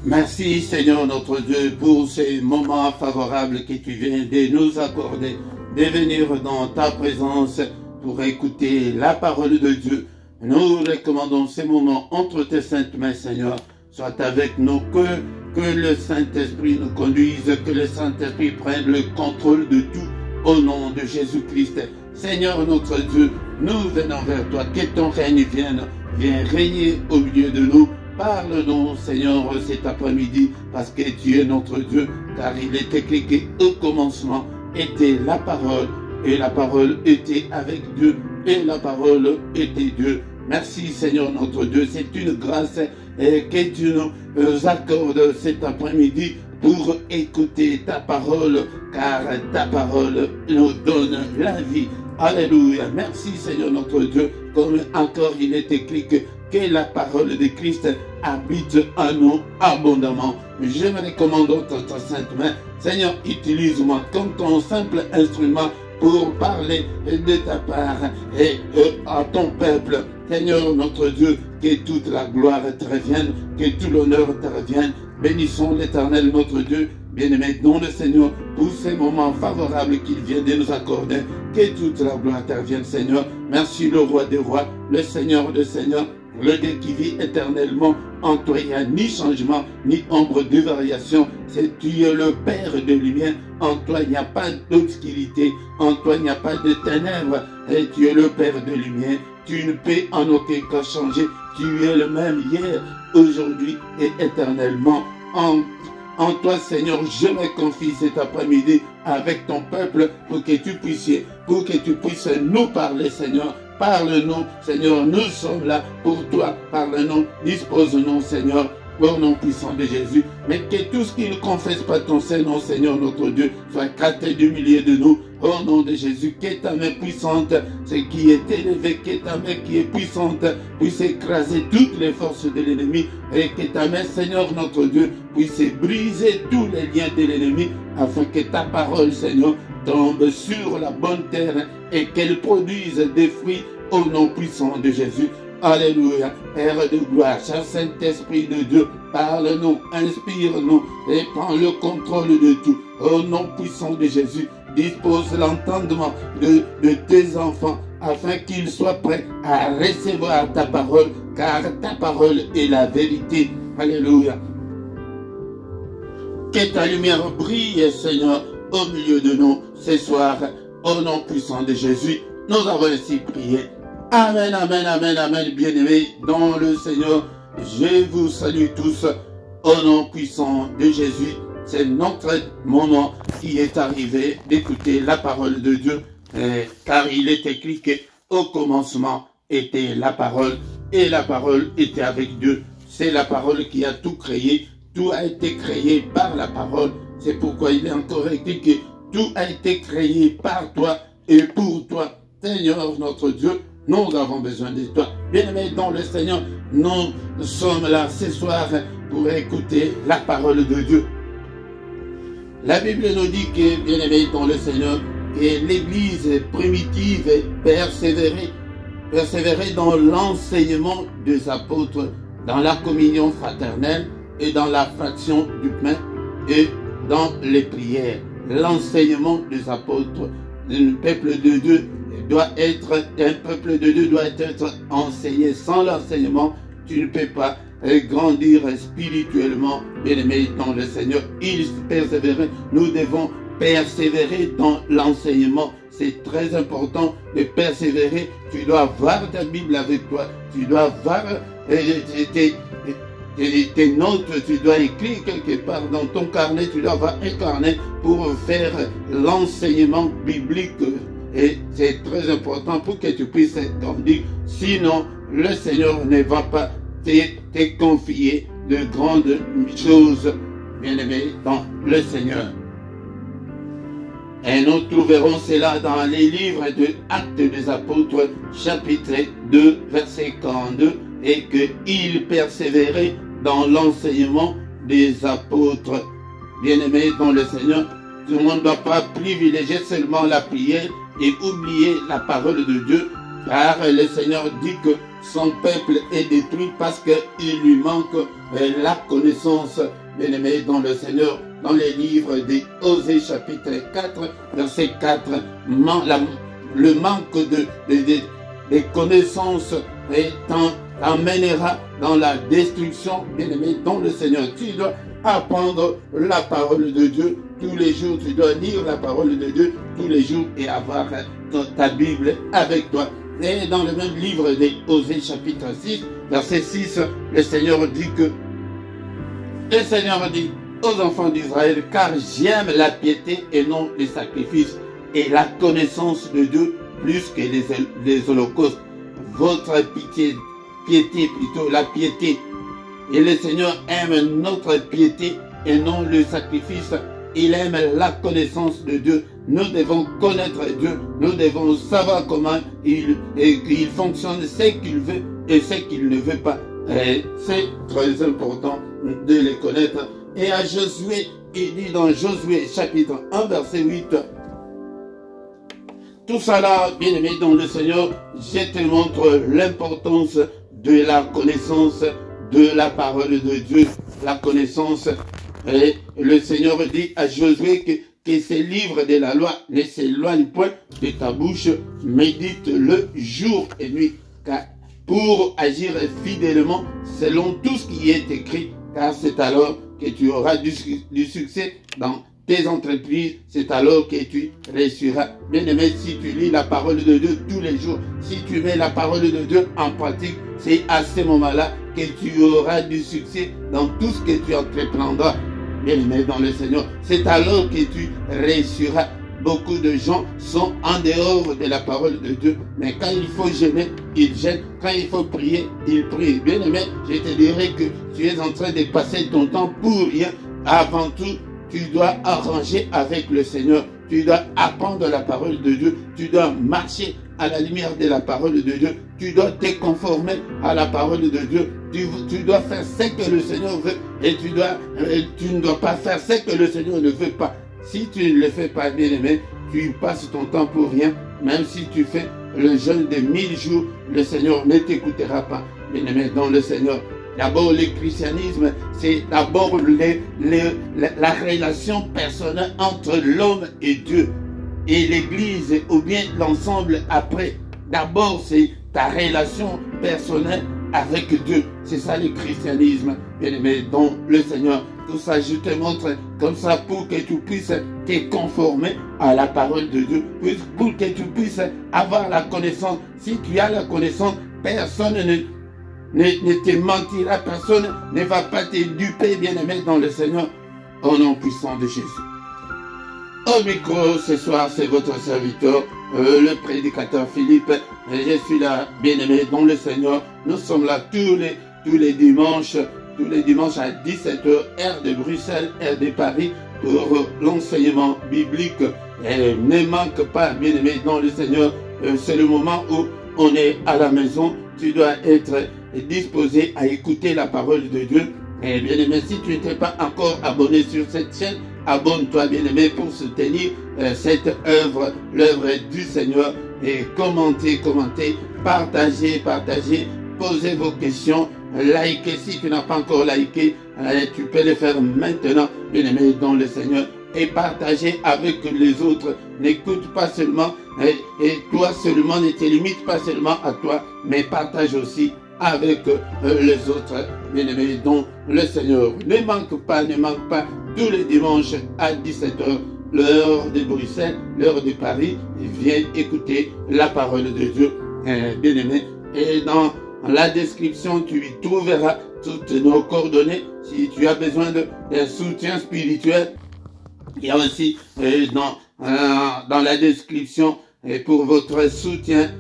Merci Seigneur notre Dieu pour ces moments favorables que tu viens de nous accorder, de venir dans ta présence pour écouter la parole de Dieu. Nous recommandons ces moments entre tes saintes mains, Seigneur. Sois avec nous, que le Saint-Esprit nous conduise, que le Saint-Esprit prenne le contrôle de tout au nom de Jésus-Christ. Seigneur notre Dieu, nous venons vers toi, que ton règne vienne régner au milieu de nous. Parle-nous, Seigneur, cet après-midi, parce que tu es notre Dieu, car il est écrit qu'au commencement était la parole, et la parole était avec Dieu, et la parole était Dieu. Merci, Seigneur, notre Dieu. C'est une grâce que tu nous accordes cet après-midi pour écouter ta parole, car ta parole nous donne la vie. Alléluia. Merci, Seigneur, notre Dieu. Comme encore il est écrit que la parole de Christ habite en nous abondamment. Je me recommande entre ta sainte main. Seigneur, utilise-moi comme ton simple instrument pour parler de ta part et à ton peuple. Seigneur, notre Dieu, que toute la gloire te revienne, que tout l'honneur te revienne. Bénissons l'Éternel, notre Dieu. Bien-aimé, dans le Seigneur, pour ces moments favorables qu'il vient de nous accorder, que toute la gloire te revienne, Seigneur. Merci, le roi des rois, le Seigneur des seigneurs, le Dieu qui vit éternellement. En toi, il n'y a ni changement, ni ombre de variation. C'est tu es le Père de lumière. En toi, il n'y a pas d'obscurité. En toi, il n'y a pas de ténèbres. Et tu es le Père de lumière. Tu ne peux en aucun cas changer. Tu es le même hier, aujourd'hui et éternellement. En toi, Seigneur, je me confie cet après-midi avec ton peuple pour que tu puisses nous parler, Seigneur. Parle-nous, Seigneur, nous sommes là pour toi. Parle-nous, dispose-nous, Seigneur, au nom puissant de Jésus. Mais que tout ce qui ne confesse pas ton Saint-Nom, Seigneur, notre Dieu, soit écarté du milieu de nous. Au nom de Jésus, que ta main puissante, ce qui est élevé, que ta main qui est puissante, puisse écraser toutes les forces de l'ennemi. Et que ta main, Seigneur, notre Dieu, puisse briser tous les liens de l'ennemi, afin que ta parole, Seigneur, tombe sur la bonne terre et qu'elle produise des fruits au nom puissant de Jésus. Alléluia. Père de gloire, cher Saint-Esprit de Dieu, parle-nous, inspire-nous et prends le contrôle de tout. Au nom puissant de Jésus, dispose l'entendement de tes enfants afin qu'ils soient prêts à recevoir ta parole, car ta parole est la vérité. Alléluia. Que ta lumière brille, Seigneur, au milieu de nous ce soir. Au nom puissant de Jésus, nous avons ainsi prié. Amen, amen, amen, amen, bien-aimés dans le Seigneur. Je vous salue tous au nom puissant de Jésus. C'est notre moment qui est arrivé d'écouter la parole de Dieu, car il est écrit qu'au commencement était la parole, et la parole était avec Dieu. C'est la parole qui a tout créé. Tout a été créé par la parole. C'est pourquoi il est encore écrit que tout a été créé par toi et pour toi. Seigneur notre Dieu, nous avons besoin de toi. Bien-aimés dans le Seigneur, nous sommes là ce soir pour écouter la parole de Dieu. La Bible nous dit que, bien-aimés dans le Seigneur, que l'Église primitive persévérait dans l'enseignement des apôtres, dans la communion fraternelle et dans la fraction du pain et dans les prières. L'enseignement des apôtres, un peuple de Dieu doit être enseigné. Sans l'enseignement, tu ne peux pas grandir spirituellement. Bien-aimé dans le Seigneur, il persévérait. Nous devons persévérer dans l'enseignement. C'est très important de persévérer. Tu dois avoir ta Bible avec toi. Tu dois avoir tes notes, tu dois écrire quelque part dans ton carnet, tu dois avoir un carnet pour faire l'enseignement biblique. Et c'est très important pour que tu puisses grandir. Sinon, le Seigneur ne va pas te confier de grandes choses, bien-aimés, dans le Seigneur. Et nous trouverons cela dans les livres de Actes des Apôtres, chapitre 2, verset 42, et qu'il persévérait dans l'enseignement des apôtres. Bien-aimés dans le Seigneur, tout le monde ne doit pas privilégier seulement la prière et oublier la parole de Dieu. car le Seigneur dit que son peuple est détruit parce qu'il lui manque la connaissance. Bien-aimé dans le Seigneur, dans les livres des Osée chapitre 4, verset 4, le manque de connaissances t'emmènera dans la destruction. Bien-aimé dans le Seigneur, tu dois apprendre la parole de Dieu tous les jours. Tu dois lire la parole de Dieu tous les jours et avoir ta Bible avec toi. Et dans le même livre des Osée chapitre 6, verset 6, le Seigneur dit aux enfants d'Israël, car j'aime la piété et non les sacrifices, et la connaissance de Dieu plus que les holocaustes. Votre piété plutôt, la piété. Et le Seigneur aime notre piété et non le sacrifice. Il aime la connaissance de Dieu. Nous devons connaître Dieu. Nous devons savoir comment il fonctionne, ce qu'il veut et ce qu'il ne veut pas. C'est très important de les connaître. Et à Josué, il dit dans Josué chapitre 1 verset 8, tout cela, bien-aimé dans le Seigneur, je te montre l'importance de la connaissance de la parole de Dieu, la connaissance. Et le Seigneur dit à Josué que ces livres de la loi ne s'éloignent point de ta bouche, médite-le jour et nuit, car pour agir fidèlement selon tout ce qui est écrit, car c'est alors que tu auras du succès dans tes entreprises, c'est alors que tu réussiras. Bien-aimé, si tu lis la parole de Dieu tous les jours, si tu mets la parole de Dieu en pratique, c'est à ce moment-là que tu auras du succès dans tout ce que tu entreprendras. Bien-aimé dans le Seigneur, c'est alors que tu réussiras. Beaucoup de gens sont en dehors de la parole de Dieu, mais quand il faut jeûner, ils jeûnent. Quand il faut prier, ils prient. Bien-aimé, je te dirais que tu es en train de passer ton temps pour rien. Avant tout, tu dois arranger avec le Seigneur. Tu dois apprendre la parole de Dieu. Tu dois marcher à la lumière de la parole de Dieu. Tu dois te conformer à la parole de Dieu. Tu dois faire ce que le Seigneur veut et tu ne dois pas faire ce que le Seigneur ne veut pas. Si tu ne le fais pas, bien-aimé, tu passes ton temps pour rien. Même si tu fais le jeûne de 1000 jours, le Seigneur ne t'écoutera pas. Bien-aimé dans le Seigneur. D'abord, le christianisme, c'est d'abord la relation personnelle entre l'homme et Dieu. Et l'Église, ou bien l'ensemble après. D'abord, c'est ta relation personnelle avec Dieu. C'est ça le christianisme, bien-aimé, dans le Seigneur. Tout ça, je te montre comme ça pour que tu puisses te conformer à la parole de Dieu. Pour que tu puisses avoir la connaissance. Si tu as la connaissance, personne ne te mentira, personne ne va pas te duper, bien-aimé, dans le Seigneur. Au nom puissant de Jésus. Au micro, ce soir, c'est votre serviteur, le prédicateur Philippe. Et je suis là, bien-aimé, dans le Seigneur. Nous sommes là tous les dimanches à 17h, heure de Bruxelles, heure de Paris, pour l'enseignement biblique. Et ne manque pas, bien-aimé, dans le Seigneur. C'est le moment où on est à la maison. Tu dois être disposé à écouter la parole de Dieu. Et bien-aimé, si tu n'étais pas encore abonné sur cette chaîne, abonne-toi, bien-aimé, pour soutenir cette œuvre, l'œuvre du Seigneur. Et commentez, partagez, posez vos questions, likez. Si tu n'as pas encore liké, tu peux le faire maintenant, bien-aimé, dans le Seigneur. Et partagez avec les autres. N'écoute pas seulement, et toi seulement, ne te limite pas seulement à toi, mais partage aussi avec les autres, bien-aimés, dont le Seigneur. Ne manque pas, tous les dimanches à 17h, l'heure de Bruxelles, l'heure de Paris, viens écouter la parole de Dieu, bien-aimé. Et dans la description, tu y trouveras toutes nos coordonnées. Si tu as besoin d'un soutien spirituel, il y a aussi dans la description pour votre soutien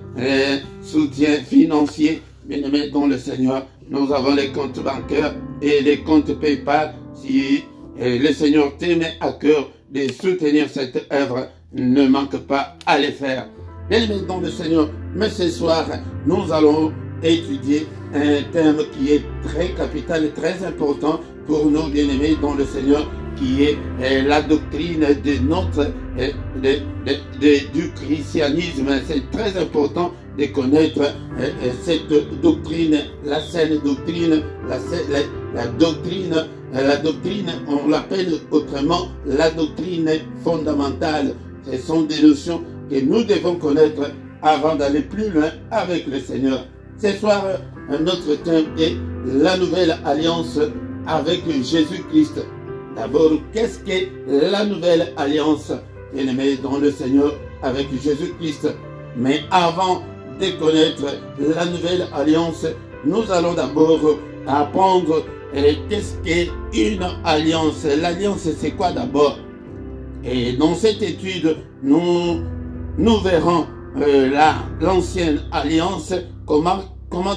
financier. Bien-aimé dans le Seigneur, nous avons les comptes bancaires et les comptes PayPal. Si le Seigneur te met à cœur de soutenir cette œuvre, ne manque pas à les faire. Bien-aimé dans le Seigneur, mais ce soir, nous allons étudier un thème qui est très capital et très important pour nous, bien-aimés dans le Seigneur, qui est la doctrine de du christianisme. C'est très important de connaître cette doctrine, la saine doctrine, la doctrine, on l'appelle autrement la doctrine fondamentale. Ce sont des notions que nous devons connaître avant d'aller plus loin avec le Seigneur. Ce soir, notre thème est la nouvelle alliance avec Jésus-Christ. D'abord, qu'est-ce que la nouvelle alliance, bien-aimés dans le Seigneur, avec Jésus-Christ? Mais avant de connaître la nouvelle alliance, nous allons d'abord apprendre qu'est-ce qu'une alliance. L'alliance, c'est quoi d'abord? Et dans cette étude, nous verrons l'ancienne alliance, comment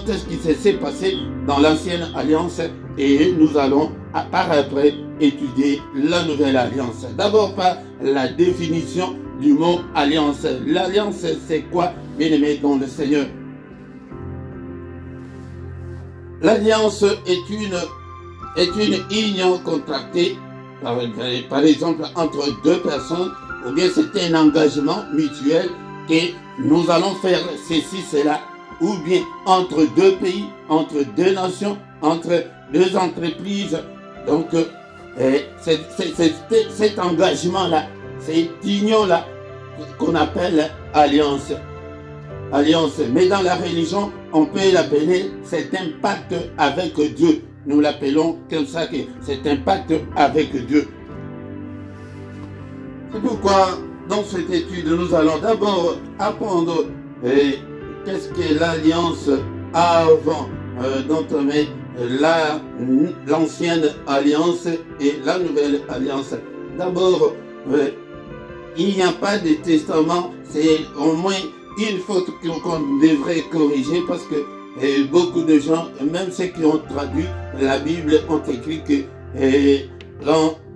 est-ce qui s'est passé dans l'ancienne alliance, et nous allons par après étudier la nouvelle alliance. D'abord par la définition du mot alliance. L'alliance, c'est quoi, bien-aimés dans le Seigneur? L'alliance est une union contractée, par exemple, entre deux personnes, ou bien c'est un engagement mutuel que nous allons faire ceci, cela, ou bien entre deux pays, entre deux nations, entre deux entreprises. Donc, cet engagement-là, cette union-là, qu'on appelle alliance. Alliance. Mais dans la religion, on peut l'appeler c'est un pacte avec Dieu. Nous l'appelons comme ça, que c'est un pacte avec Dieu. C'est pourquoi, dans cette étude, nous allons d'abord apprendre qu'est-ce que l'alliance avant d'entamer l'ancienne alliance et la nouvelle alliance. D'abord, il n'y a pas de testament, c'est au moins une faute qu'on devrait corriger, parce que beaucoup de gens, même ceux qui ont traduit la Bible, ont écrit que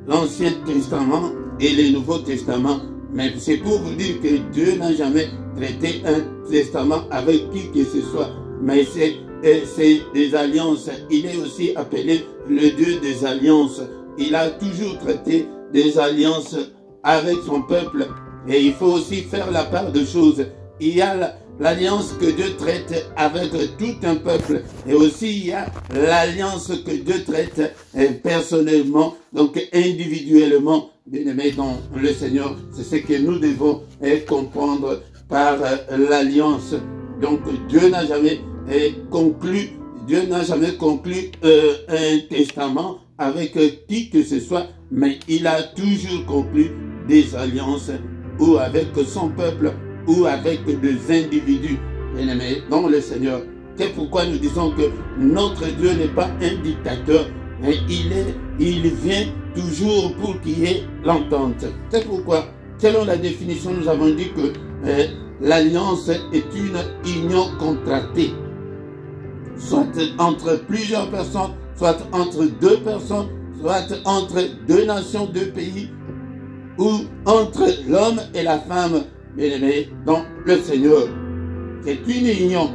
l'Ancien Testament et le Nouveau Testament, mais c'est pour vous dire que Dieu n'a jamais traité un testament avec qui que ce soit, mais c'est des alliances. Il est aussi appelé le Dieu des alliances. Il a toujours traité des alliances avec son peuple, et il faut aussi faire la part de choses. Il y a l'alliance que Dieu traite avec tout un peuple, et aussi il y a l'alliance que Dieu traite personnellement, donc individuellement. Bien-aimés dans le Seigneur, c'est ce que nous devons comprendre par l'alliance. Donc Dieu n'a jamais conclu un testament avec qui que ce soit, mais il a toujours conclu des alliances ou avec son peuple ou avec des individus. Bien-aimés dans le Seigneur, c'est pourquoi nous disons que notre Dieu n'est pas un dictateur, mais il vient toujours pour qu'il y ait l'entente. C'est pourquoi, selon la définition, nous avons dit que l'alliance est une union contractée, soit entre plusieurs personnes, soit entre deux personnes, soit entre deux nations, deux pays, ou entre l'homme et la femme, bien-aimés dans le Seigneur. C'est une union.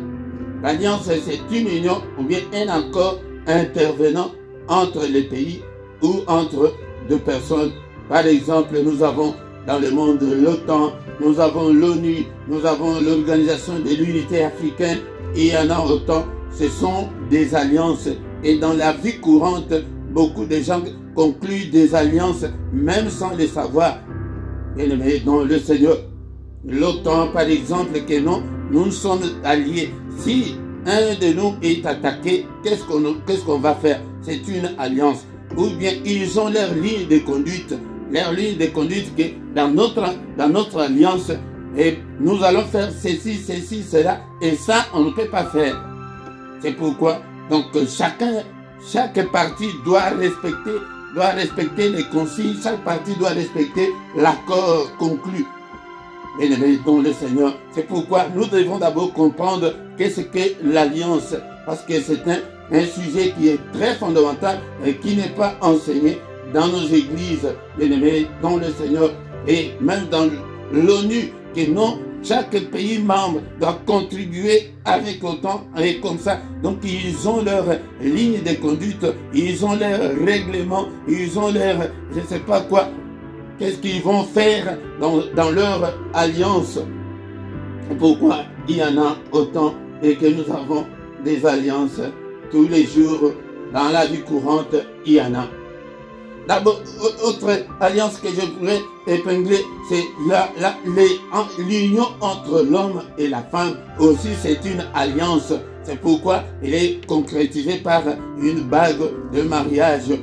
L'alliance, c'est une union, ou bien un accord intervenant entre les pays ou entre deux personnes. Par exemple, nous avons dans le monde l'OTAN, nous avons l'ONU, nous avons l'Organisation de l'Unité africaine, et il y en a autant. Ce sont des alliances, et dans la vie courante, beaucoup de gens concluent des alliances même sans le savoir. Bien-aimés dans le Seigneur, l'OTAN par exemple, que nous sommes alliés. Si un de nous est attaqué, qu'est-ce qu'on va faire? C'est une alliance. Ou bien ils ont leur ligne de conduite, que dans notre alliance, et nous allons faire ceci, cela, et ça on ne peut pas faire. C'est pourquoi donc chaque partie doit respecter les consignes, chaque partie doit respecter l'accord conclu. Bien-aimés dans le Seigneur, c'est pourquoi nous devons d'abord comprendre qu'est-ce que l'alliance, parce que c'est un sujet qui est très fondamental et qui n'est pas enseigné dans nos églises, bien-aimés dans le Seigneur, et même dans l'ONU, que non, chaque pays membre doit contribuer avec autant, et comme ça. Donc ils ont leur ligne de conduite, ils ont leur règlement, ils ont leur, je ne sais pas quoi, qu'est-ce qu'ils vont faire dans leur alliance. Pourquoi il y en a autant et que nous avons des alliances tous les jours dans la vie courante, il y en a. D'abord, autre alliance que je pourrais épingler, c'est l'union entre l'homme et la femme. Aussi, c'est une alliance. C'est pourquoi il est concrétisé par une bague de mariage.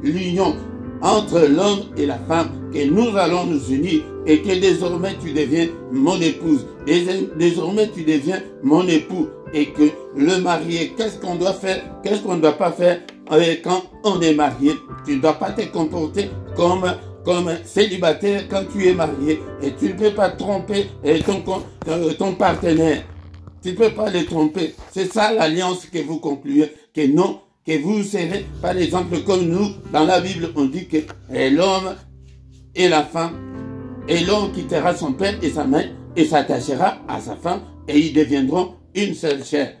L'union entre l'homme et la femme, que nous allons nous unir et que désormais tu deviens mon épouse. Désormais tu deviens mon époux. Et que le marié, qu'est-ce qu'on doit faire, qu'est-ce qu'on ne doit pas faire quand on est marié. Tu ne dois pas te comporter comme célibataire quand tu es marié. Et tu ne peux pas tromper ton partenaire. Tu ne peux pas les tromper. C'est ça l'alliance que vous concluez. Que non, que vous serez, par exemple, comme nous, dans la Bible, on dit que l'homme et la femme, et l'homme quittera son père et sa mère et s'attachera à sa femme et ils deviendront une seule chair.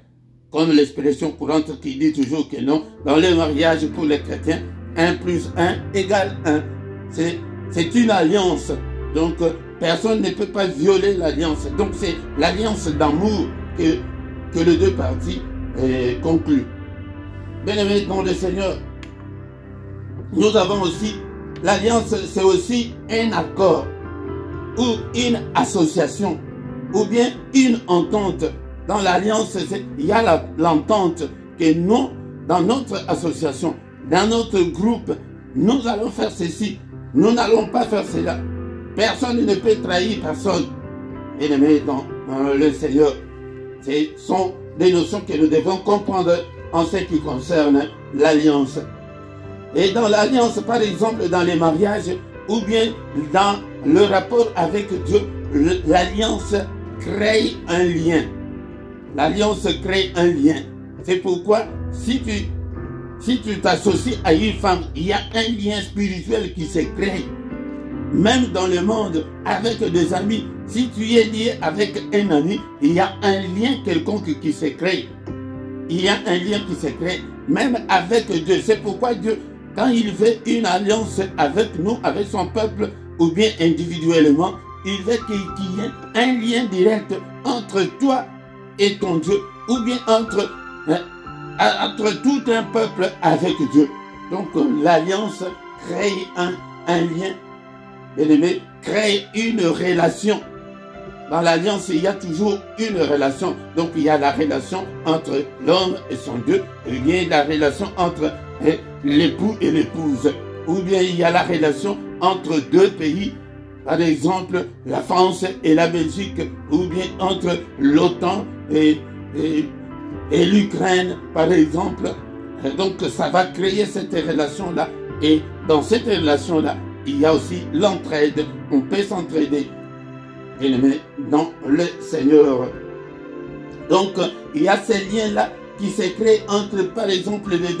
Comme l'expression courante qui dit toujours que non, dans le mariage pour les chrétiens, 1 plus 1 égale 1. C'est une alliance. Donc, personne ne peut pas violer l'alliance. Donc, c'est l'alliance d'amour que les deux parties concluent. Bien-aimés dans le Seigneur, nous avons aussi, l'alliance, c'est aussi un accord ou une association ou bien une entente. Dans l'alliance, il y a l'entente que nous, dans notre association, dans notre groupe, nous allons faire ceci, nous n'allons pas faire cela. Personne ne peut trahir personne. Bien-aimés dans le Seigneur, ce sont des notions que nous devons comprendre en ce qui concerne l'alliance. Et dans l'alliance, par exemple, dans les mariages, ou bien dans le rapport avec Dieu, l'alliance crée un lien. L'alliance crée un lien. C'est pourquoi, si tu t'associes à une femme, il y a un lien spirituel qui se crée. Même dans le monde, avec des amis, si tu es lié avec un ami, il y a un lien quelconque qui se crée. Il y a un lien qui se crée, même avec Dieu. C'est pourquoi Dieu, quand il fait une alliance avec nous, avec son peuple, ou bien individuellement, il veut qu'il y ait un lien direct entre toi et ton Dieu, ou bien entre tout un peuple avec Dieu. Donc l'alliance crée un lien, bien-aimé, crée une relation. Dans l'alliance, il y a toujours une relation. Donc, il y a la relation entre l'homme et son Dieu. Il y a la relation entre l'époux et l'épouse. Ou bien, il y a la relation entre deux pays. Par exemple, la France et la Belgique. Ou bien, entre l'OTAN et l'Ukraine, par exemple. Et donc, ça va créer cette relation-là. Et dans cette relation-là, il y a aussi l'entraide. On peut s'entraider. Bien-aimés dans le Seigneur. Donc, il y a ces liens-là qui se créent entre, par exemple, les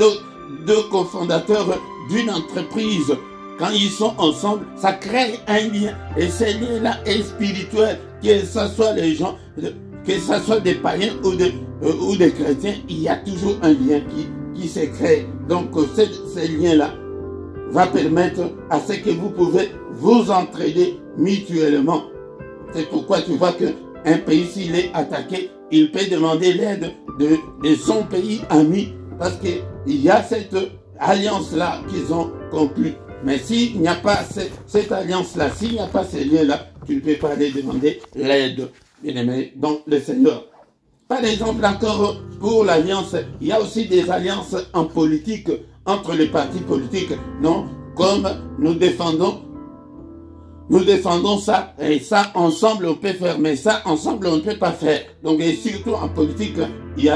deux cofondateurs d'une entreprise. Quand ils sont ensemble, ça crée un lien. Et ce lien-là est spirituel. Que ce soit les gens, que ce soit des païens ou des chrétiens, il y a toujours un lien qui se crée. Donc, ce lien-là va permettre à ce que vous pouvez vous entraider mutuellement. C'est pourquoi tu vois qu'un pays, s'il est attaqué, il peut demander l'aide de son pays ami. Parce qu'il y a cette alliance-là qu'ils ont conclue. Mais s'il n'y a pas cette alliance-là, s'il n'y a pas ces liens-là, tu ne peux pas aller demander l'aide, bien-aimé, dans le Seigneur. Par exemple, encore pour l'alliance, il y a aussi des alliances en politique, entre les partis politiques, non? Comme nous défendons ça, et ça ensemble on peut faire, mais ça ensemble on ne peut pas faire. Donc, et surtout en politique, il y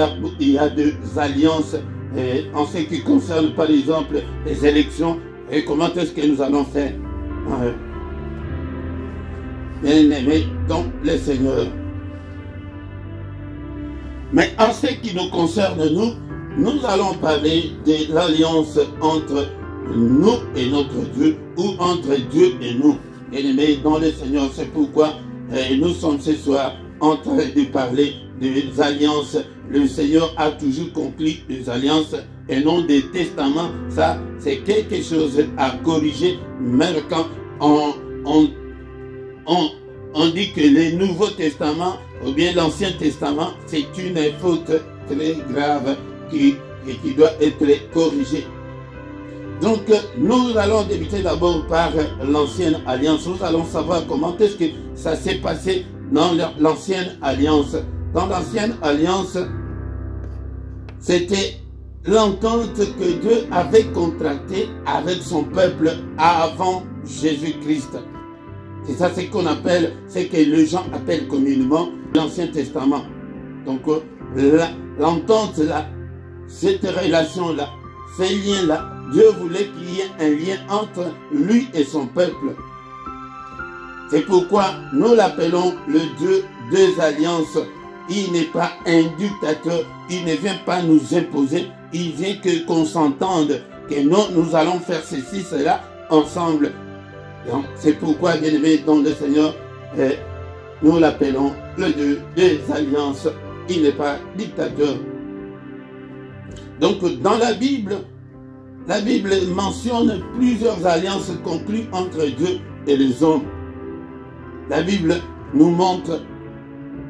a des alliances en ce qui concerne par exemple les élections et comment est-ce que nous allons faire. Bien-aimés dans le Seigneur. Mais en ce qui nous concerne, nous allons parler de l'alliance entre nous et notre Dieu, ou entre Dieu et nous. Bien-aimés dans le Seigneur, c'est pourquoi nous sommes ce soir en train de parler des alliances. Le Seigneur a toujours conclu des alliances et non des testaments. Ça, c'est quelque chose à corriger, même quand on dit que le Nouveau Testament ou bien l'Ancien Testament, c'est une faute très grave qui doit être corrigée. Donc, nous allons débuter d'abord par l'Ancienne Alliance. Nous allons savoir comment est-ce que ça s'est passé dans l'Ancienne Alliance. Dans l'Ancienne Alliance, c'était l'entente que Dieu avait contractée avec son peuple avant Jésus-Christ. C'est ça ce qu'on appelle, c'est que les gens appellent communément l'Ancien Testament. Donc, l'entente là, cette relation-là, ces liens-là, Dieu voulait qu'il y ait un lien entre lui et son peuple. C'est pourquoi nous l'appelons le Dieu des alliances. Il n'est pas un dictateur, il ne vient pas nous imposer, il vient qu'on s'entende, que nous allons faire ceci, cela ensemble. C'est pourquoi, bien-aimé dans le Seigneur, nous l'appelons le Dieu des alliances. Il n'est pas dictateur. Donc, dans la Bible mentionne plusieurs alliances conclues entre Dieu et les hommes. La Bible nous montre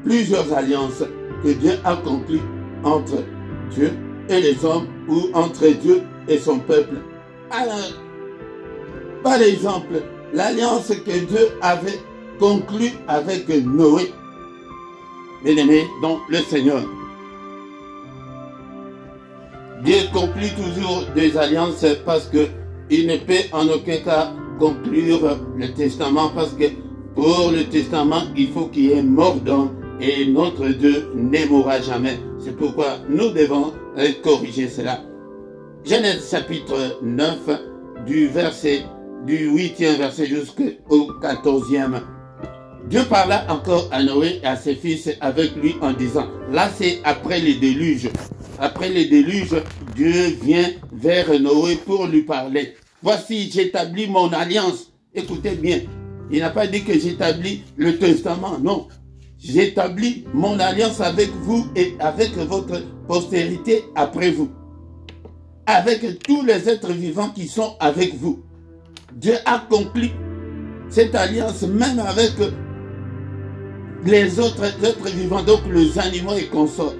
plusieurs alliances que Dieu a conclues entre Dieu et les hommes ou entre Dieu et son peuple. Alors, par exemple, l'alliance que Dieu avait conclue avec Noé, bien-aimé dans le Seigneur. Dieu conclut toujours des alliances parce qu'il ne peut en aucun cas conclure le testament, parce que pour le testament, il faut qu'il y ait mort d'homme et notre Dieu ne mourra jamais. C'est pourquoi nous devons corriger cela. Genèse chapitre 9, du 8e verset jusqu'au 14e. Dieu parla encore à Noé et à ses fils avec lui en disant, là c'est après les déluges. Après les déluges, Dieu vient vers Noé pour lui parler. Voici, j'établis mon alliance. Écoutez bien, il n'a pas dit que j'établis le testament, non. J'établis mon alliance avec vous et avec votre postérité après vous. Avec tous les êtres vivants qui sont avec vous. Dieu a accompli cette alliance même avec les autres êtres vivants, donc les animaux et consorts.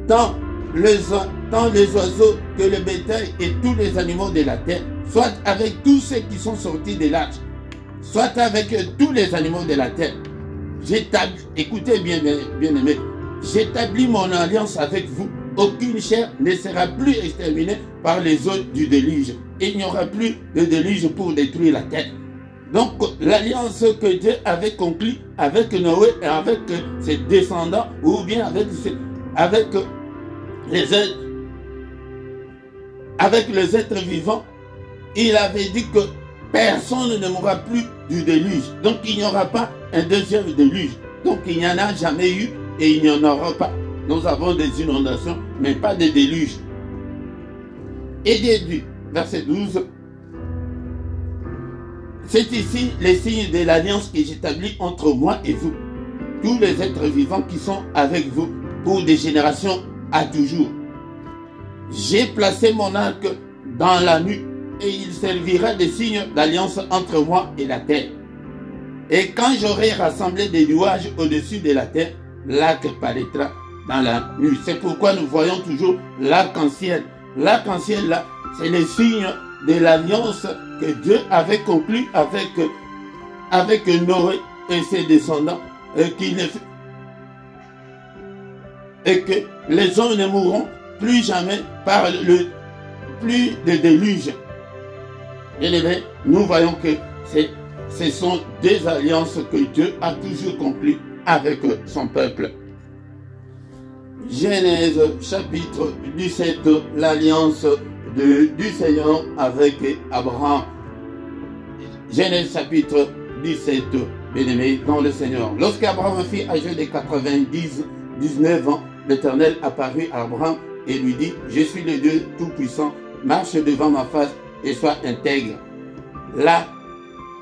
Tant les oiseaux que le bétail et tous les animaux de la terre, soit avec tous ceux qui sont sortis de l'arche, soit avec tous les animaux de la terre. Écoutez bien, bien-aimés, j'établis mon alliance avec vous. Aucune chair ne sera plus exterminée par les eaux du déluge. Il n'y aura plus de déluge pour détruire la terre. Donc, l'alliance que Dieu avait conclue avec Noé et avec ses descendants, ou bien avec les êtres vivants, il avait dit que personne ne mourra plus du déluge. Donc, il n'y aura pas un deuxième déluge. Donc, il n'y en a jamais eu et il n'y en aura pas. Nous avons des inondations, mais pas de déluge. Et déduit, verset 12, c'est ici les signes de l'alliance que j'établis entre moi et vous, tous les êtres vivants qui sont avec vous pour des générations à toujours. J'ai placé mon arc dans la nuit et il servira de signe d'alliance entre moi et la terre. Et quand j'aurai rassemblé des nuages au-dessus de la terre, l'arc paraîtra dans la nuit. C'est pourquoi nous voyons toujours l'arc-en-ciel. L'arc-en-ciel là, c'est le signe de l'alliance que Dieu avait conclue avec Noé et ses descendants, et que les hommes ne mourront plus jamais par plus de déluge. Et nous voyons que ce sont des alliances que Dieu a toujours conclues avec son peuple. Genèse chapitre 17, l'alliance du Seigneur avec Abraham. Genèse chapitre 17, bien-aimé dans le Seigneur. Lorsqu'Abraham fut âgé de 19 ans, l'Éternel apparut à Abraham et lui dit, je suis le Dieu Tout-Puissant, marche devant ma face et sois intègre. Là,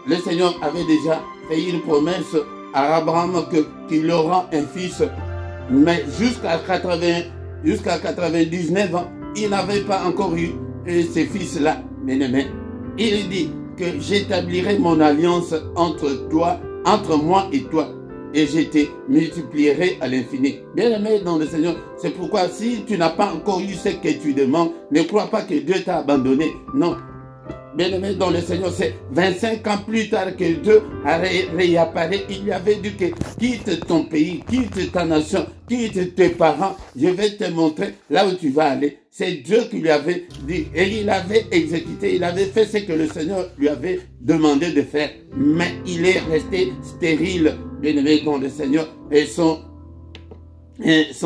le Seigneur avait déjà fait une promesse à Abraham qu'il aura un fils, mais jusqu'à 99 ans, il n'avait pas encore eu ces fils-là, bien-aimés. Il dit que j'établirai mon alliance entre toi entre moi et toi, et je te multiplierai à l'infini. Bien-aimé dans le Seigneur, c'est pourquoi si tu n'as pas encore eu ce que tu demandes, ne crois pas que Dieu t'a abandonné. Non. Bien-aimé dans le Seigneur, c'est 25 ans plus tard que Dieu a réapparu. Il lui avait dit que quitte ton pays, quitte ta nation, quitte tes parents, je vais te montrer là où tu vas aller. C'est Dieu qui lui avait dit, et il avait exécuté, il avait fait ce que le Seigneur lui avait demandé de faire. Mais il est resté stérile, bien-aimé dans le Seigneur, et son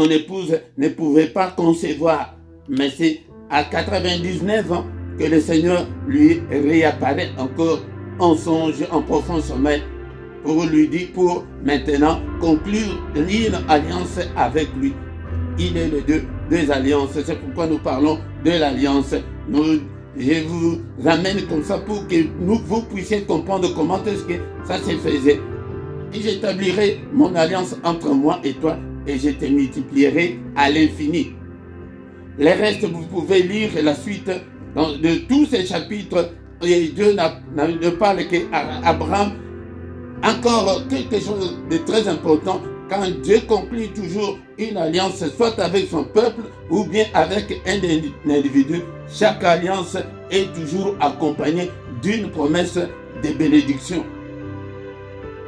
épouse ne pouvait pas concevoir. Mais c'est à 99 ans que le Seigneur lui réapparaît encore en songe, en profond sommeil, pour lui dire, pour maintenant conclure une alliance avec lui. Il est le deux alliances. C'est pourquoi nous parlons de l'alliance. Je vous ramène comme ça pour que vous puissiez comprendre comment est-ce que ça se faisait. Et j'établirai mon alliance entre moi et toi, et je te multiplierai à l'infini. Les restes, vous pouvez lire la suite de tous ces chapitres. Et Dieu ne parle qu'Abraham. Encore quelque chose de très important, quand Dieu conclut toujours une alliance, soit avec son peuple ou bien avec un individu, chaque alliance est toujours accompagnée d'une promesse de bénédiction.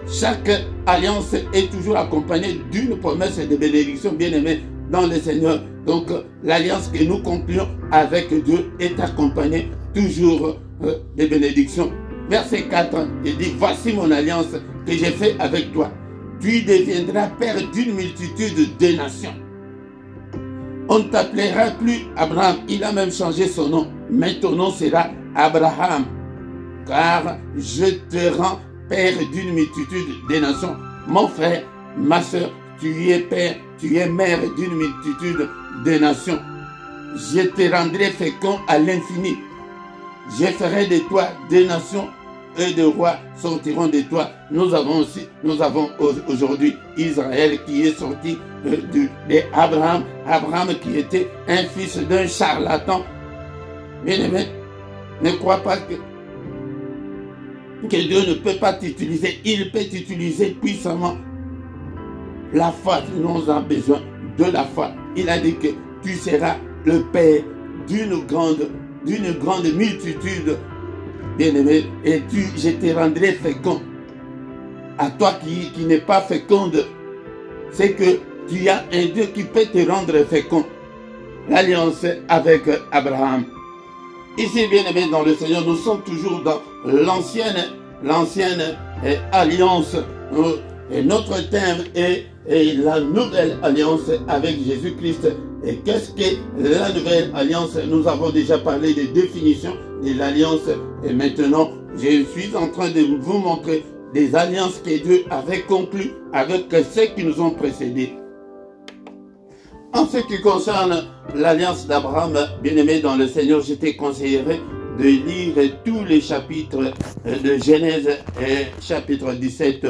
Chaque alliance est toujours accompagnée d'une promesse de bénédiction, bien-aimé dans le Seigneur. Donc l'alliance que nous concluons avec Dieu est accompagnée toujours de bénédictions. Verset 4, il dit, voici mon alliance que j'ai faite avec toi. Tu deviendras père d'une multitude de nations. On ne t'appellera plus Abraham, il a même changé son nom. Mais ton nom sera Abraham, car je te rends père d'une multitude de nations. Mon frère, ma soeur, tu es père, tu es mère d'une multitude de nations. Je te rendrai fécond à l'infini. Je ferai de toi des nations et des rois sortiront de toi. Nous avons aujourd'hui Israël qui est sorti d'Abraham. Abraham qui était un fils d'un charlatan. Bien-aimé, ne crois pas que Dieu ne peut pas t'utiliser. Il peut t'utiliser puissamment. La foi, nous avons besoin de la foi. Il a dit que tu seras le père d'une grande multitude, bien-aimé, et je te rendrai fécond. À toi qui n'est pas féconde, c'est que tu as un Dieu qui peut te rendre fécond. L'alliance avec Abraham. Ici, bien-aimé dans le Seigneur, nous sommes toujours dans l'ancienne alliance. Et notre thème est la nouvelle alliance avec Jésus-Christ. Et qu'est-ce que la nouvelle alliance? Nous avons déjà parlé des définitions de l'alliance. Et maintenant, je suis en train de vous montrer des alliances que Dieu avait conclues avec ceux qui nous ont précédés. En ce qui concerne l'alliance d'Abraham, bien-aimé dans le Seigneur, je te conseillerais de lire tous les chapitres de Genèse et chapitre 17.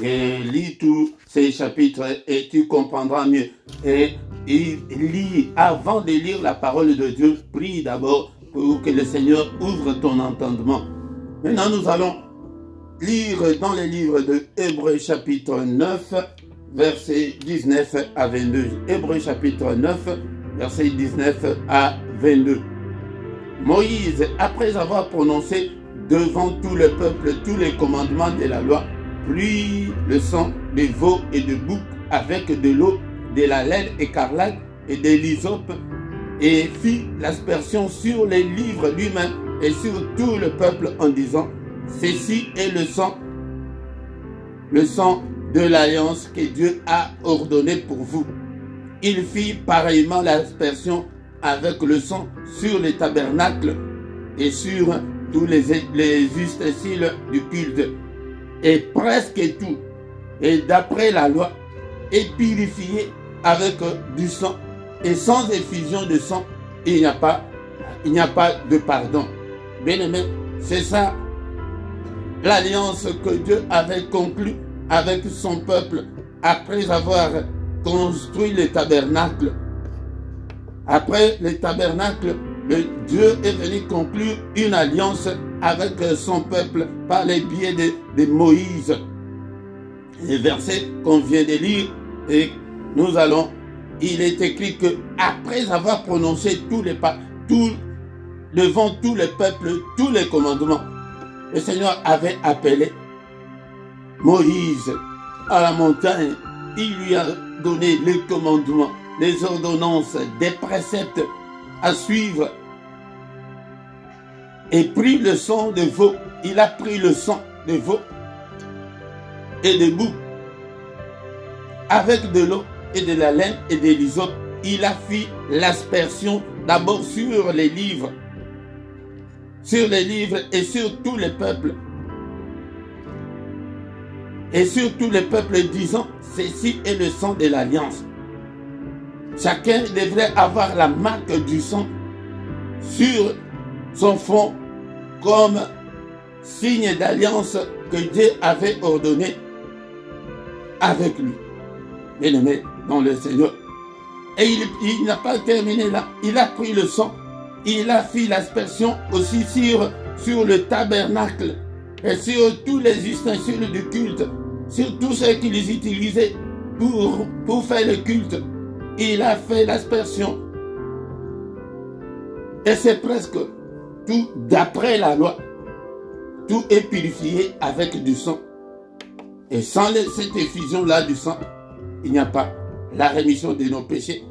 Et lis tous ces chapitres et tu comprendras mieux. Et lis, avant de lire la parole de Dieu, prie d'abord pour que le Seigneur ouvre ton entendement. Maintenant, nous allons lire dans les livres de Hébreux chapitre 9, versets 19 à 22. Hébreux chapitre 9, versets 19 à 22. Moïse, après avoir prononcé devant tout le peuple tous les commandements de la loi, prit le sang de veau et de bouc avec de l'eau, de la laine écarlate et de l'hysope, et fit l'aspersion sur les livres lui-même et sur tout le peuple en disant, ceci est le sang de l'alliance que Dieu a ordonné pour vous. Il fit pareillement l'aspersion avec le sang sur les tabernacles et sur tous les ustensiles du culte. Et presque tout, et d'après la loi, est purifié avec du sang, et sans effusion de sang, il n'y a pas de pardon. Bien-aimé, c'est ça l'alliance que Dieu avait conclue avec son peuple après avoir construit le tabernacle. Après le tabernacle, Dieu est venu conclure une alliance avec son peuple par les biais de Moïse. les versets qu'on vient de lire, et nous allons, il est écrit que après avoir prononcé devant tout le peuple, tous les commandements, le Seigneur avait appelé Moïse à la montagne. Il lui a donné les commandements, les ordonnances, des préceptes à suivre. Et pris le sang de veau. Il a pris le sang de veau et de bouc avec de l'eau et de la laine et de l'hysope. Il a fait l'aspersion d'abord sur les livres et sur tous les peuples. Et sur tous les peuples disant, ceci est le sang de l'alliance. Chacun devrait avoir la marque du sang sur son front comme signe d'alliance que Dieu avait ordonné avec lui. Bien-aimé dans le Seigneur. Et il n'a pas terminé là. Il a pris le sang. Il a fait l'aspersion aussi sur le tabernacle et sur tous les ustensiles du culte, sur tout ce qu'ils utilisaient pour faire le culte. Il a fait l'aspersion. Et c'est presque tout d'après la loi. Tout est purifié avec du sang. Et sans cette effusion-là du sang, il n'y a pas la rémission de nos péchés.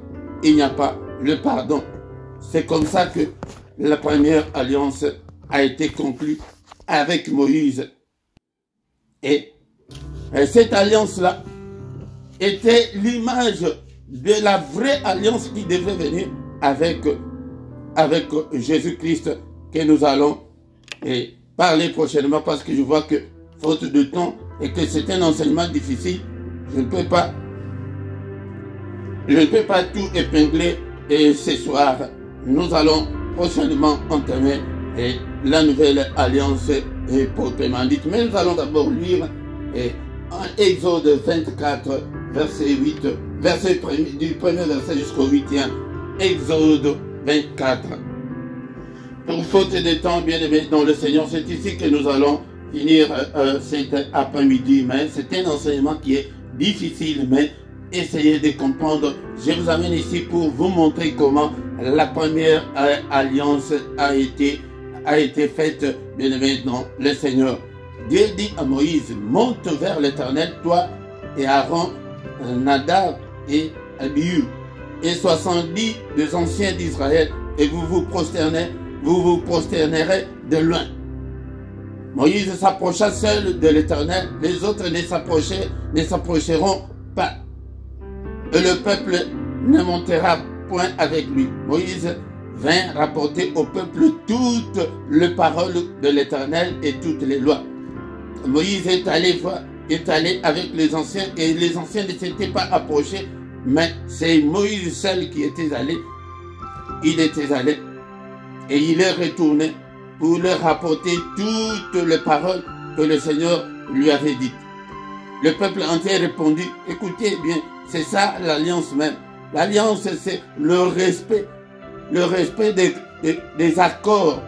Il n'y a pas le pardon. C'est comme ça que la première alliance a été conclue avec Moïse. Et cette alliance-là était l'image de la vraie alliance qui devait venir avec Jésus-Christ, que nous allons parler prochainement, parce que je vois que, faute de temps, et que c'est un enseignement difficile, je ne peux pas tout épingler. Et ce soir, nous allons prochainement entamer la nouvelle alliance proprement dite. Mais nous allons d'abord lire en Exode 24, verset 8, du premier verset jusqu'au 8e. Exode 24. Pour faute de temps, bien aimé dans le Seigneur, c'est ici que nous allons finir cet après-midi. Mais c'est un enseignement qui est difficile, mais essayez de comprendre. Je vous amène ici pour vous montrer comment la première alliance a été faite, bien aimé dans le Seigneur. Dieu dit à Moïse, monte vers l'Éternel, toi et Aaron, Nadab et Abihu, et 70 des anciens d'Israël, et vous vous prosternerez de loin. Moïse s'approcha seul de l'Éternel, les autres ne s'approcheront pas. Et le peuple ne montera point avec lui. Moïse vint rapporter au peuple toutes les paroles de l'Éternel et toutes les lois. Moïse est allé avec les anciens, et les anciens ne s'étaient pas approchés, mais c'est Moïse seul qui était allé. Il était allé et il est retourné pour leur rapporter toutes les paroles que le Seigneur lui avait dites. Le peuple entier répondit, écoutez bien, c'est ça l'alliance même. L'alliance, c'est le respect des accords.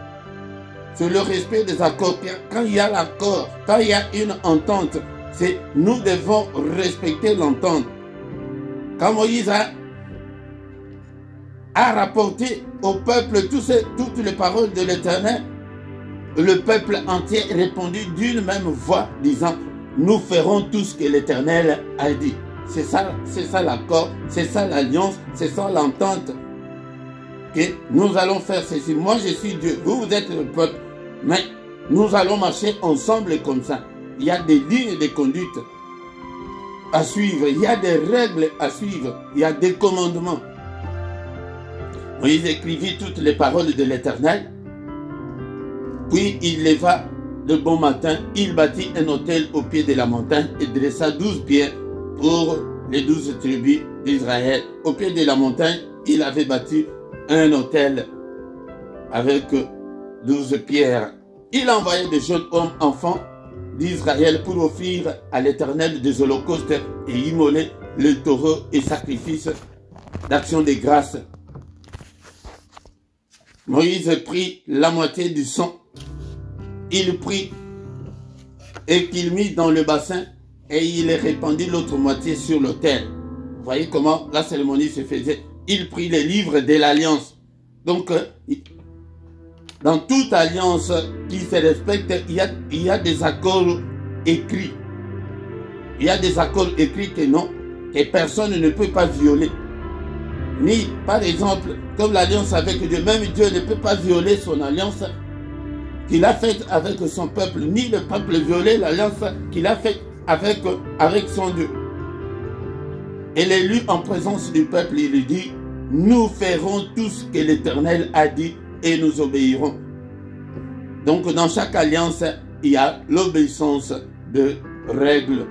C'est le respect des accords. Quand il y a l'accord, quand il y a une entente, c'est nous devons respecter l'entente. Quand Moïse a rapporté au peuple toutes les paroles de l'Éternel, le peuple entier répondit d'une même voix, disant, nous ferons tout ce que l'Éternel a dit. C'est ça l'accord, c'est ça l'alliance, c'est ça l'entente. Que nous allons faire ceci. Moi je suis Dieu, vous êtes le peuple, mais nous allons marcher ensemble comme ça. Il y a des lignes de conduite à suivre, il y a des règles à suivre, il y a des commandements. Moïse écrivit toutes les paroles de l'Éternel, puis il leva de bon matin, il bâtit un autel au pied de la montagne et dressa 12 pierres pour les 12 tribus d'Israël. Au pied de la montagne, il avait bâti un autel avec 12 pierres. Il envoyait des jeunes hommes enfants d'Israël pour offrir à l'Éternel des holocaustes et immoler le taureau et sacrifices d'action de grâce. Moïse prit la moitié du sang. Il prit et qu'il mit dans le bassin et il répandit l'autre moitié sur l'autel. Vous voyez comment la cérémonie se faisait. Il prit les livres de l'alliance. Donc, dans toute alliance qui se respecte, il y a des accords écrits. Il y a des accords écrits que non, que personne ne peut pas violer. Ni, par exemple, comme l'alliance avec Dieu, même Dieu ne peut pas violer son alliance qu'il a faite avec son peuple, ni le peuple violer l'alliance qu'il a faite avec son Dieu. Et l'élu en présence du peuple, il dit, nous ferons tout ce que l'Éternel a dit et nous obéirons. Donc dans chaque alliance, il y a l'obéissance de règles.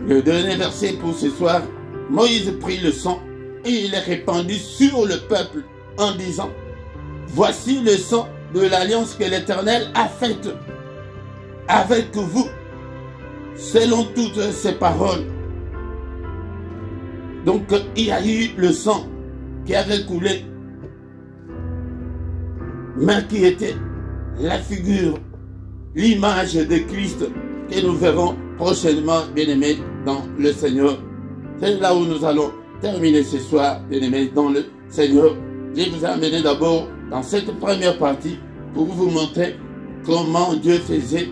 Le dernier verset pour ce soir, Moïse prit le sang et il est répandu sur le peuple en disant, voici le sang de l'alliance que l'Éternel a faite avec vous, selon toutes ces paroles. Donc il y a eu le sang qui avait coulé, mais qui était la figure, l'image de Christ que nous verrons prochainement, bien-aimés, dans le Seigneur. C'est là où nous allons terminer ce soir, bien-aimés, dans le Seigneur. Je vous ai amené d'abord dans cette première partie pour vous montrer comment Dieu faisait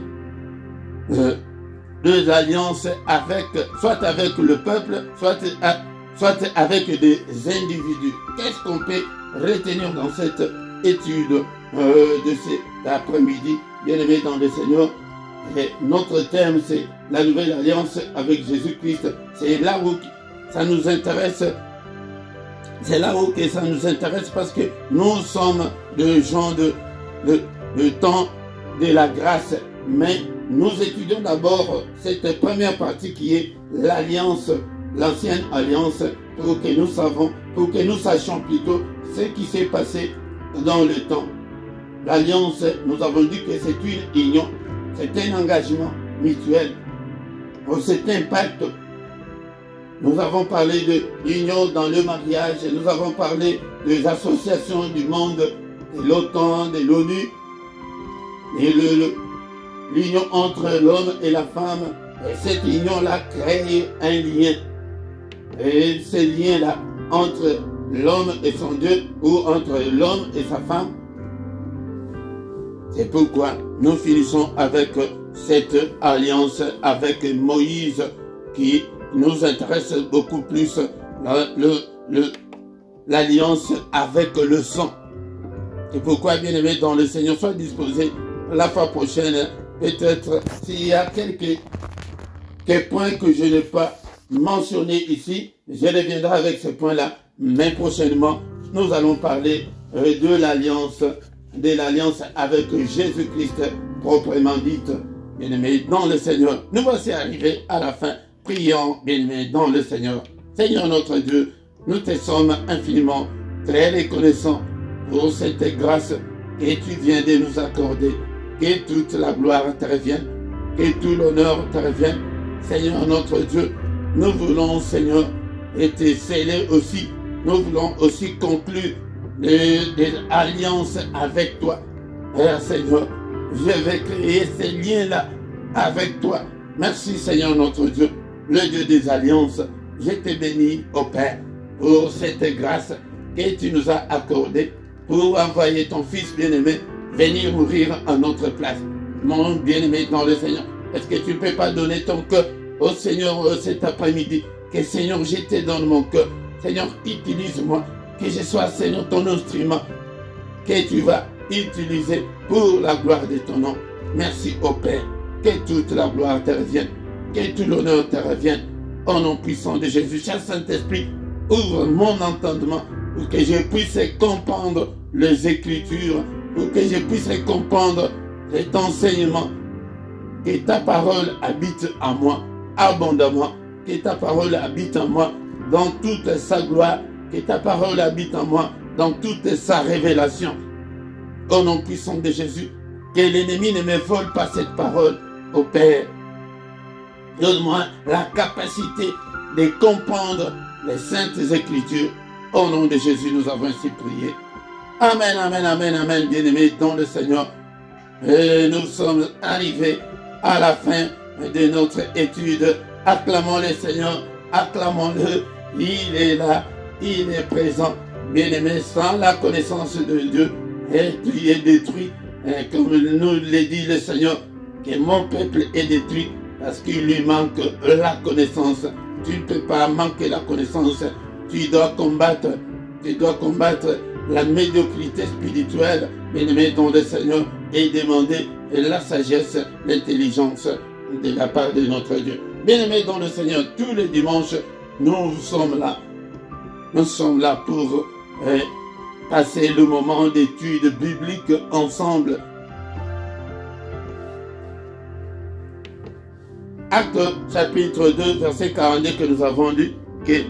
deux alliances avec, soit avec le peuple, soit avec des individus. Qu'est-ce qu'on peut retenir dans cette étude de cet après-midi, bien-aimés dans le Seigneur? Et notre thème, c'est la nouvelle alliance avec Jésus-Christ. C'est là où ça nous intéresse. C'est là où ça nous intéresse parce que nous sommes des gens de temps de la grâce. Mais nous étudions d'abord cette première partie qui est l'alliance, l'ancienne alliance, pour que nous sachions plutôt ce qui s'est passé dans le temps. L'alliance, nous avons dit que c'est une union, c'est un engagement mutuel, c'est un pacte. Nous avons parlé de l'union dans le mariage, nous avons parlé des associations du monde, de l'OTAN, de l'ONU, et l'union entre l'homme et la femme. Et cette union-là crée un lien. Et ce lien-là entre l'homme et son Dieu, ou entre l'homme et sa femme, c'est pourquoi nous finissons avec cette alliance avec Moïse qui nous intéresse beaucoup plus, l'alliance avec le sang. C'est pourquoi, bien aimé dans le Seigneur, sois disposé la fois prochaine, peut-être s'il y a quelques points que je n'ai pas mentionnés ici, je reviendrai avec ce point-là, mais prochainement, nous allons parler de l'alliance avec Jésus-Christ proprement dite, bien-aimé dans le Seigneur. Nous voici arrivés à la fin. Prions, bien-aimé dans le Seigneur. Seigneur notre Dieu, nous te sommes infiniment très reconnaissants pour cette grâce que tu viens de nous accorder. Que toute la gloire te revienne, que tout l'honneur te revienne. Seigneur notre Dieu, nous voulons, Seigneur, être scellés aussi. Nous voulons aussi conclure des alliances avec toi. Père Seigneur, je vais créer ces liens-là avec toi. Merci Seigneur notre Dieu, le Dieu des alliances. Je te bénis, ô Père, pour cette grâce que tu nous as accordée pour envoyer ton Fils bien-aimé venir mourir à notre place. Mon bien-aimé dans le Seigneur, est-ce que tu ne peux pas donner ton cœur au Seigneur cet après-midi? Que Seigneur, je te donne mon cœur. Seigneur, utilise-moi. Que je sois, Seigneur, ton instrument que tu vas utiliser pour la gloire de ton nom. Merci, ô Père. Que toute la gloire te revienne. Que tout l'honneur te revienne. Au nom puissant de Jésus, cher Saint-Esprit, ouvre mon entendement pour que je puisse comprendre les Écritures, pour que je puisse comprendre cet enseignement. Que ta parole habite en moi abondamment. Que ta parole habite en moi dans toute sa gloire. Que ta parole habite en moi dans toute sa révélation. Au nom puissant de Jésus, que l'ennemi ne me vole pas cette parole, ô Père. Donne-moi la capacité de comprendre les saintes Écritures. Au nom de Jésus, nous avons ainsi prié. Amen, amen, amen, amen, bien-aimés dans le Seigneur. Et nous sommes arrivés à la fin de notre étude. Acclamons le Seigneur, acclamons-le. Il est là, il est présent. Bien-aimé, sans la connaissance de Dieu, et tu es détruit. Et comme nous l'a dit le Seigneur, que mon peuple est détruit parce qu'il lui manque la connaissance. Tu ne peux pas manquer la connaissance. Tu dois combattre la médiocrité spirituelle, bien-aimé dans le Seigneur, et demander la sagesse, l'intelligence de la part de notre Dieu. Bien-aimé dans le Seigneur, tous les dimanches, nous sommes là. Nous sommes là pour passer le moment d'étude biblique ensemble. Acte chapitre 2, verset 42 que nous avons lu, que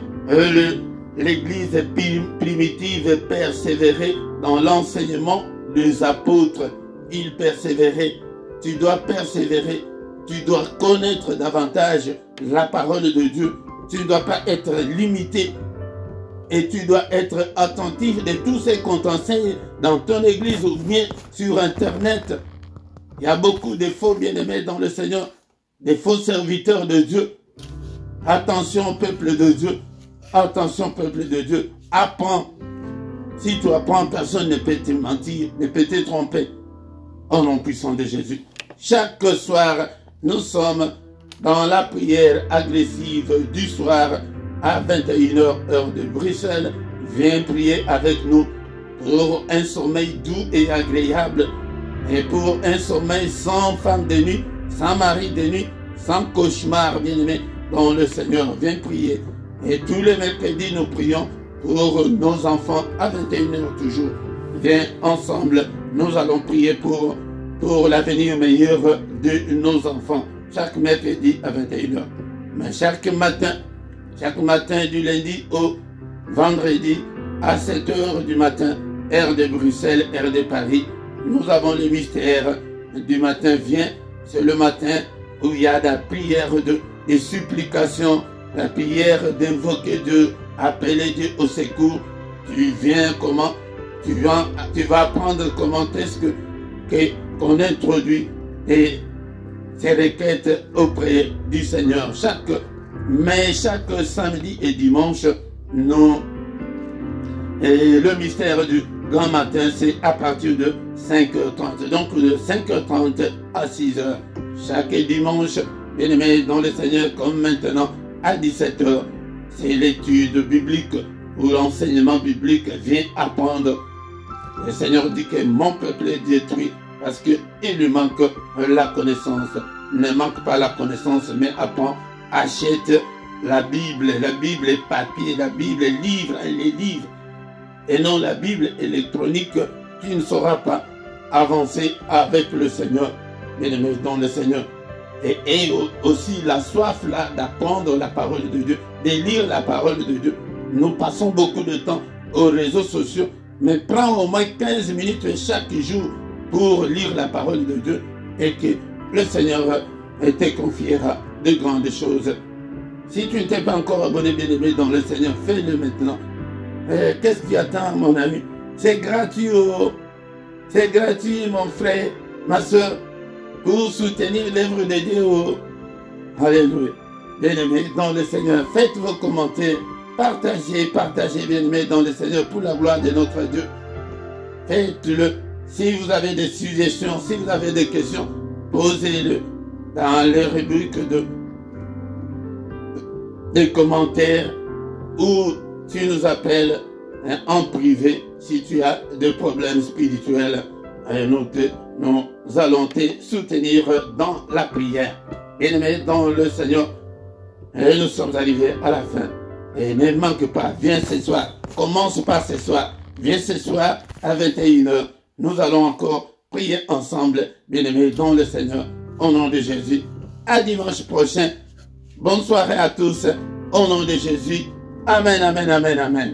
l'Église primitive persévérait dans l'enseignement des apôtres. Ils persévéraient. Tu dois persévérer. Tu dois connaître davantage la parole de Dieu. Tu ne dois pas être limité. Et tu dois être attentif de tout ce qu'on t'enseigne dans ton église ou bien sur Internet. Il y a beaucoup de faux bien-aimés dans le Seigneur, des faux serviteurs de Dieu. Attention, peuple de Dieu. Attention, peuple de Dieu. Apprends. Si tu apprends, personne ne peut te mentir, ne peut te tromper. Au nom puissant de Jésus. Chaque soir, nous sommes dans la prière agressive du soir à 21h, heure de Bruxelles. Viens prier avec nous pour un sommeil doux et agréable et pour un sommeil sans femme de nuit, sans mari de nuit, sans cauchemar, bien-aimé, dans le Seigneur. Viens prier. Et tous les mercredis, nous prions pour nos enfants à 21h toujours. Viens ensemble, nous allons prier pour l'avenir meilleur de nos enfants. Chaque mercredi à 21h. Mais chaque matin du lundi au vendredi à 7h du matin, heure de Bruxelles, heure de Paris, nous avons le mystère du matin. Viens, c'est le matin où il y a la prière de supplication, la prière d'invoquer Dieu, appeler Dieu au secours. Tu viens comment? Tu vas apprendre comment est-ce qu'on introduit ces requêtes auprès du Seigneur. Chaque samedi et dimanche, le mystère du grand matin, c'est à partir de 5h30. Donc de 5h30 à 6h. Chaque dimanche, bien-aimé dans le Seigneur, comme maintenant à 17h, c'est l'étude biblique où l'enseignement biblique vient apprendre. Le Seigneur dit que mon peuple est détruit parce qu'il lui manque la connaissance. Ne manque pas la connaissance, mais apprends, achète la Bible est papier, la Bible est livre, elle est livre. Et non la Bible électronique, tu ne sauras pas avancer avec le Seigneur, bien-aimé dans le Seigneur. Et aussi la soif là d'apprendre la parole de Dieu, de lire la parole de Dieu. Nous passons beaucoup de temps aux réseaux sociaux, mais prends au moins 15 minutes chaque jour pour lire la parole de Dieu et que le Seigneur te confiera de grandes choses. Si tu ne t'es pas encore abonné, bien-aimé dans le Seigneur, fais-le maintenant. Qu'est-ce qui attend, mon ami? C'est gratuit, oh. C'est gratuit, mon frère, ma soeur, pour soutenir l'œuvre de Dieu. Oh. Alléluia. Bien-aimé dans le Seigneur, faites vos commentaires. Partagez, bien-aimé dans le Seigneur, pour la gloire de notre Dieu. Faites-le. Si vous avez des suggestions, si vous avez des questions, posez-le dans les rubriques des commentaires ou tu nous appelles en privé si tu as des problèmes spirituels. Nous allons te soutenir dans la prière. Bien-aimé dans le Seigneur, et nous sommes arrivés à la fin. Et ne manque pas, viens ce soir. Commence par ce soir. Viens ce soir à 21h. Nous allons encore prier ensemble, bien-aimés dans le Seigneur, au nom de Jésus. À dimanche prochain. Bonne soirée à tous, au nom de Jésus. Amen, amen, amen, amen.